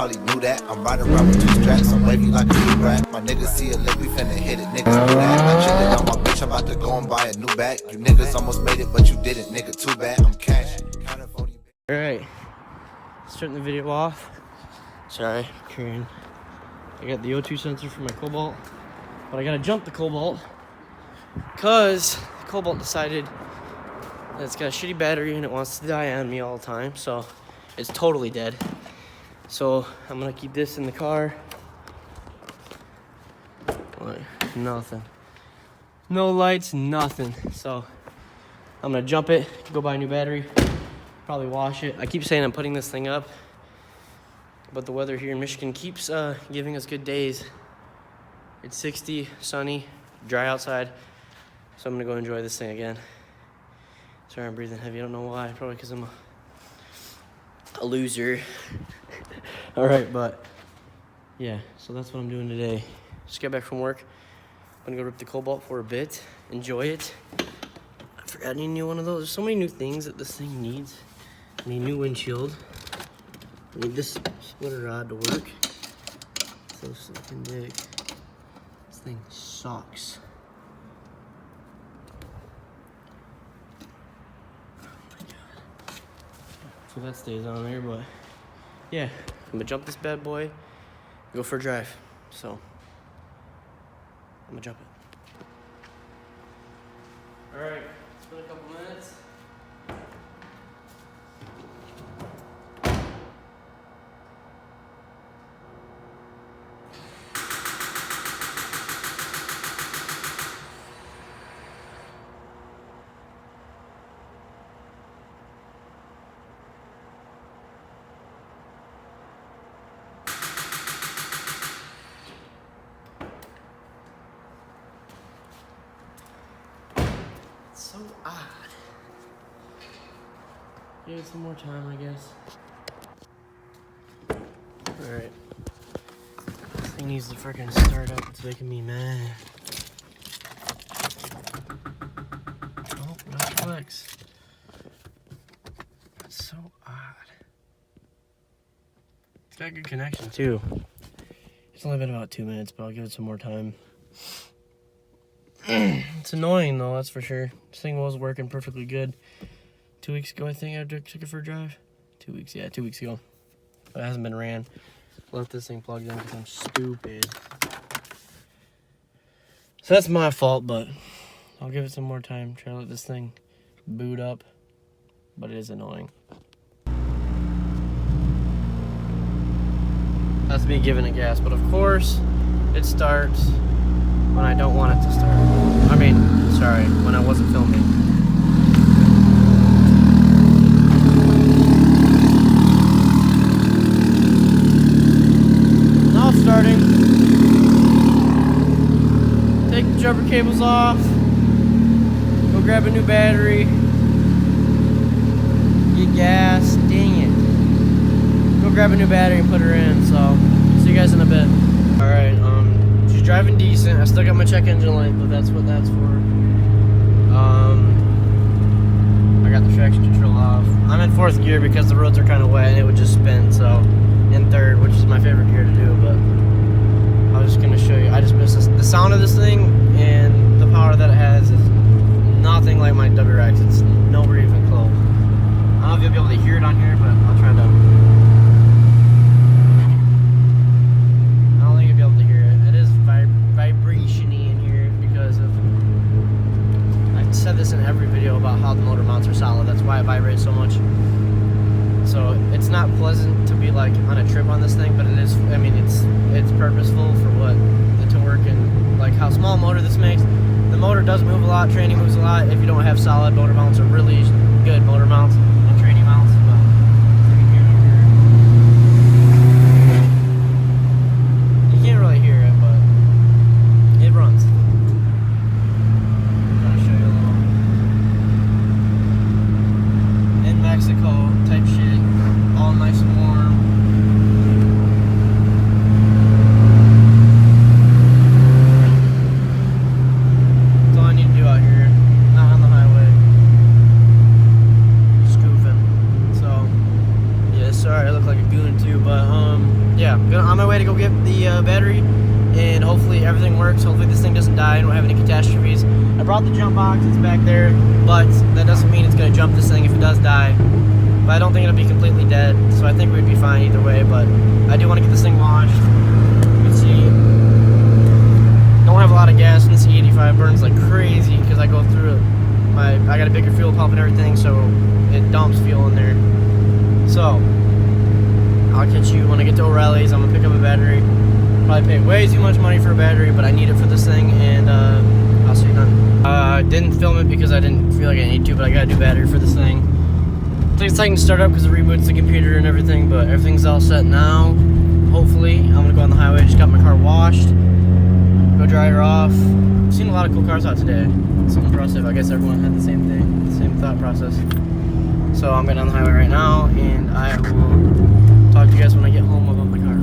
probably knew that. I'm riding around with 2 straps, I'm wavy like a new rap. My niggas see a lick, we finna hit it, niggas do that. I chillin' on my bitch, I'm about to go and buy a new bag. You niggas almost made it, but you didn't, nigga, too bad. I'm cash. Alright, starting the video off. Sorry, carrying. I got the O2 sensor for my Cobalt, but I gotta jump the Cobalt because the Cobalt decided that it's got a shitty battery and it wants to die on me all the time, so it's totally dead. So I'm gonna keep this in the car. Like, nothing. No lights, nothing. So I'm gonna jump it, go buy a new battery, probably wash it. I keep saying I'm putting this thing up, but the weather here in Michigan keeps giving us good days. It's 60, sunny, dry outside, so I'm gonna go enjoy this thing again. Sorry, I'm breathing heavy. I don't know why. Probably because I'm a loser. All right, but yeah, so that's what I'm doing today. Just got back from work. I'm gonna go rip the Cobalt for a bit, enjoy it. I forgot any new one of those. There's so many new things that this thing needs. I need a new windshield. I need this splitter rod to work. So fucking big. This thing sucks. So that stays on there, but yeah, I'm gonna jump this bad boy, go for a drive. So I'm gonna jump it. All right, it's been a couple minutes. So odd. Give it some more time, I guess. Alright. This thing needs to freaking start up. It's making me mad. Oh, not flex. That's so odd. It's got good connection, too. It's only been about 2 minutes, but I'll give it some more time. It's annoying though, that's for sure. This thing was working perfectly good 2 weeks ago, I think. I took it for a drive. 2 weeks, yeah, 2 weeks ago. But it hasn't been ran. Left this thing plugged in because I'm stupid. So that's my fault, but I'll give it some more time. Try to let this thing boot up. But it is annoying. That's me giving it gas, but of course it starts when I don't want it to start. I mean, sorry, when I wasn't filming. Now it's starting. Take the jumper cables off. Go grab a new battery. Get gas. Dang it. Go grab a new battery and put her in. So, see you guys in a bit. Alright, she's driving decent. I still got my check engine light, but that's what that's for. I got the traction control off. I'm in 4th gear because the roads are kind of wet and it would just spin, so in 3rd, which is my favorite gear to do, but I was just going to show you. I just missed this. The sound of this thing and the power that it has is nothing like my WRX. It's nowhere even close. I don't know if you'll be able to hear it on here, but I'll try to. Said this in every video about how the motor mounts are solid. That's why it vibrates so much. So it's not pleasant to be like on a trip on this thing, but it is. I mean, it's purposeful for what to work and like how small motor this makes. The motor does move a lot. Tranny moves a lot. If you don't have solid motor mounts, are really good motor mounts and tranny mounts. But you can't really hear it, but it runs. Mexico type shit, all nice and warm. That's all I need to do out here, not on the highway. Just goofing. So, yeah, sorry I look like a goon too, but yeah, I'm on my way to go get the battery, and hopefully everything works. Hopefully this thing doesn't die. I don't have any catastrophes. I brought the jump box. It's back there, but that doesn't mean it's going to jump this thing if it does die. But I don't think it'll be completely dead, so I think we'd be fine either way. But I do want to get this thing launched. You can see, don't have a lot of gas in this E85. Burns like crazy because I go through it. I got a bigger fuel pump and everything, so it dumps fuel in there. So I'll catch you when I get to O'Reilly's. I'm gonna pick up a battery. Probably pay way too much money for a battery, but I need it for this thing, and I'll see you then. I didn't film it because I didn't feel like I need to, but I gotta do battery for this thing. I think it's taking to start up because it reboots the computer and everything, but everything's all set now. Hopefully, I'm gonna go on the highway. Just got my car washed. Go dry her off. I've seen a lot of cool cars out today. It's impressive. I guess everyone had the same thing, the same thought process. So I'm getting on the highway right now, and I will talk to you guys when I get home about my car. I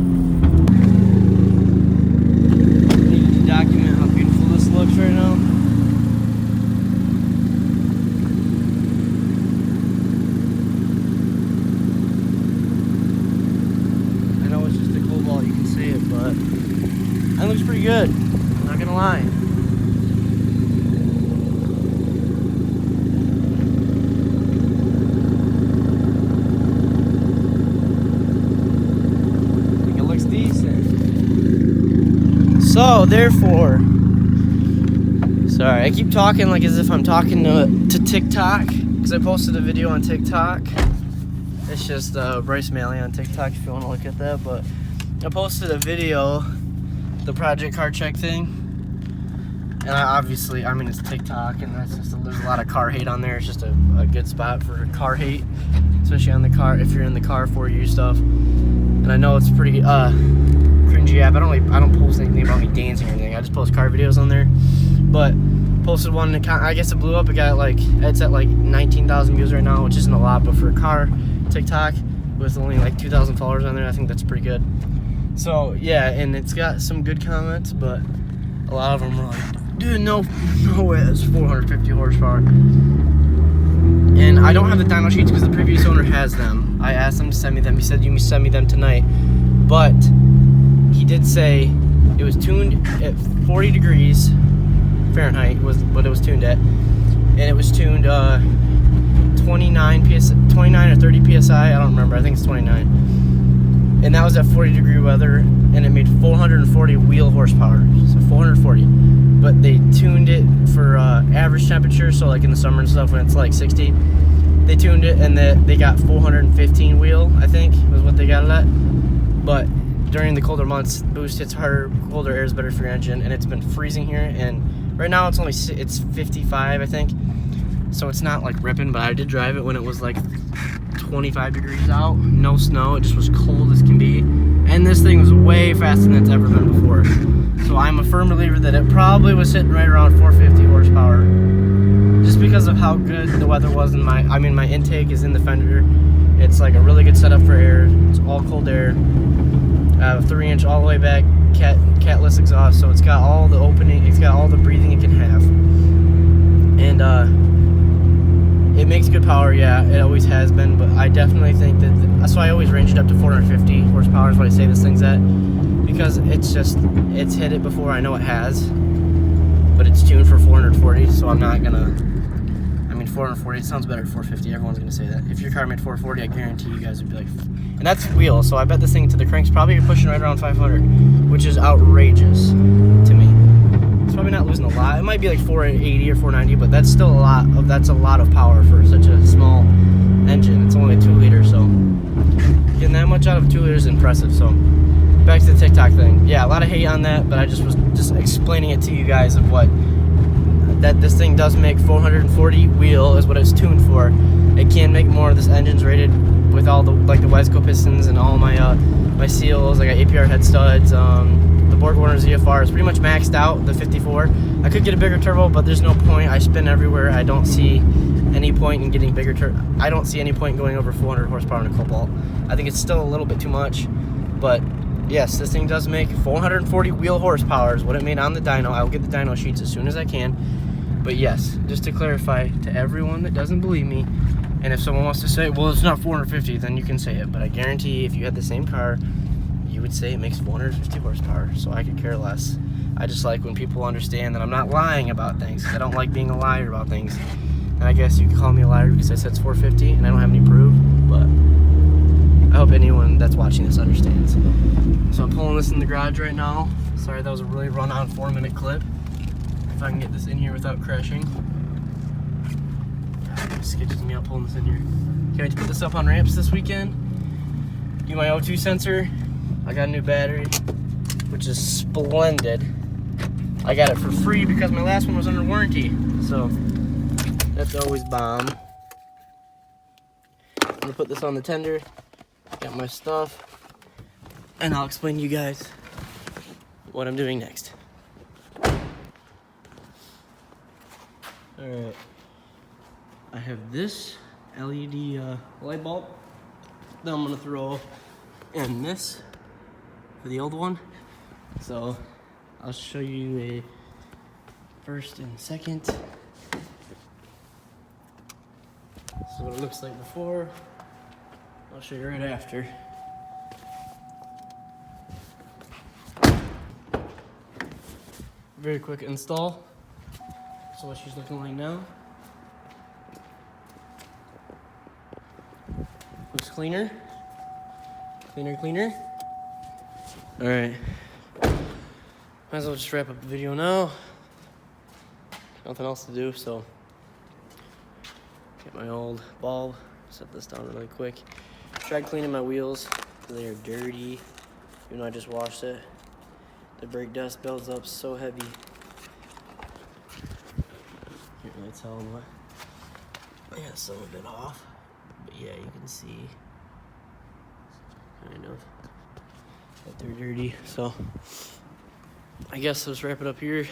needed to document how beautiful this looks right now. I know it's just a Cobalt, you can see it, but that looks pretty good. I'm not gonna lie. So therefore, sorry, I keep talking like as if I'm talking to TikTok, because I posted a video on TikTok. It's just Bryce Maley on TikTok if you want to look at that. But I posted a video, the Project Car Check thing, and I mean it's TikTok, and that's just there's a lot of car hate on there. It's just a good spot for car hate, especially on the car if you're in the car for you stuff. And I know it's pretty cringy app. I don't post anything about me dancing or anything. I just post car videos on there. But posted one, I guess it blew up. It got it's at like 19,000 views right now, which isn't a lot, but for a car TikTok with only like 2,000 followers on there, I think that's pretty good. So yeah, and it's got some good comments, but a lot of them were like, dude, no way, that's 450 horsepower. And I don't have the dyno sheets because the previous owner has them. I asked him to send me them. He said, you can send me them tonight. But he did say it was tuned at 40 degrees Fahrenheit was what it was tuned at. And it was tuned 29 or 30 PSI. I don't remember. I think it's 29. And that was at 40 degree weather. And it made 440 wheel horsepower. So 440. But they tuned it for average temperature. So like in the summer and stuff when it's like 60. They tuned it and they got 415 wheel, I think, was what they got it at. But during the colder months, boost hits harder, colder air is better for your engine, and it's been freezing here. And right now it's 55, I think. So it's not like ripping, but I did drive it when it was like 25 degrees out, no snow. It just was cold as can be. And this thing was way faster than it's ever been before. So I'm a firm believer that it probably was hitting right around 450 horsepower. Just because of how good the weather was in my intake is in the fender. It's like a really good setup for air. It's all cold air. I have a 3-inch all the way back catless exhaust, so it's got all the opening, it's got all the breathing it can have. And it makes good power, yeah, it always has been, but I definitely think that's why I always ranged it up to 450 horsepower is what I say this thing's at. Because it's hit it before, I know it has. But it's tuned for 440, so I'm not gonna, 440, it sounds better at 450, everyone's gonna say that. If your car made 440, I guarantee you guys would be like, and that's wheel, so I bet this thing to the cranks probably you're pushing right around 500, which is outrageous to me. It's probably not losing a lot. It might be like 480 or 490, but that's still that's a lot of power for such a small engine. It's only a 2 liter, so getting that much out of 2 liters is impressive. So back to the TikTok thing. Yeah, a lot of hate on that, but I just was explaining it to you guys of what that this thing does make 440 wheel is what it's tuned for. It can make more. This engine's rated with all the the Wesco pistons and all my my seals. I got APR head studs. The Borg Warner ZFR is pretty much maxed out. The 54. I could get a bigger turbo, but there's no point. I spin everywhere. I don't see any point in getting bigger turbo. I don't see any point in going over 400 horsepower in a Cobalt. I think it's still a little bit too much, but yes, this thing does make 440 wheel horsepower is what it made on the dyno. I will get the dyno sheets as soon as I can. But yes, just to clarify to everyone that doesn't believe me, and if someone wants to say, well, it's not 450, then you can say it. But I guarantee if you had the same car, you would say it makes 450 horsepower, so I could care less. I just like when people understand that I'm not lying about things, 'cause I don't like being a liar about things. And I guess you could call me a liar because I said it's 450 and I don't have any proof, but I hope anyone that's watching this understands. So I'm pulling this in the garage right now. Sorry, that was a really run-on 4-minute clip. If I can get this in here without crashing. It sketches me out pulling this in here. Can't wait to put this up on ramps this weekend. Do my O2 sensor. I got a new battery, which is splendid. I got it for free because my last one was under warranty. So that's always bomb. I'm gonna put this on the tender. Got my stuff. And I'll explain to you guys what I'm doing next. Alright. I have this LED light bulb that I'm gonna throw in this for the old one. So I'll show you a first and second. This is what it looks like before. I'll show you right after. Very quick install. So what she's looking like now. Looks cleaner. Cleaner. All right. Might as well just wrap up the video now. Nothing else to do, so get my old bulb, set this down really quick. Tried cleaning my wheels. They are dirty, even though I just washed it. The brake dust builds up so heavy. Can't really tell what. I got some of it off, but yeah, you can see kind of that they're dirty. So I guess let's wrap it up here.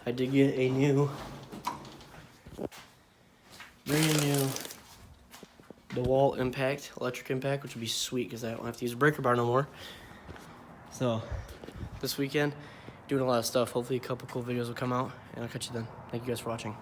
I did get a new, brand new DeWalt impact, electric impact, which would be sweet because I don't have to use a breaker bar no more. So this weekend, doing a lot of stuff. Hopefully a couple cool videos will come out, and I'll catch you then. Thank you guys for watching.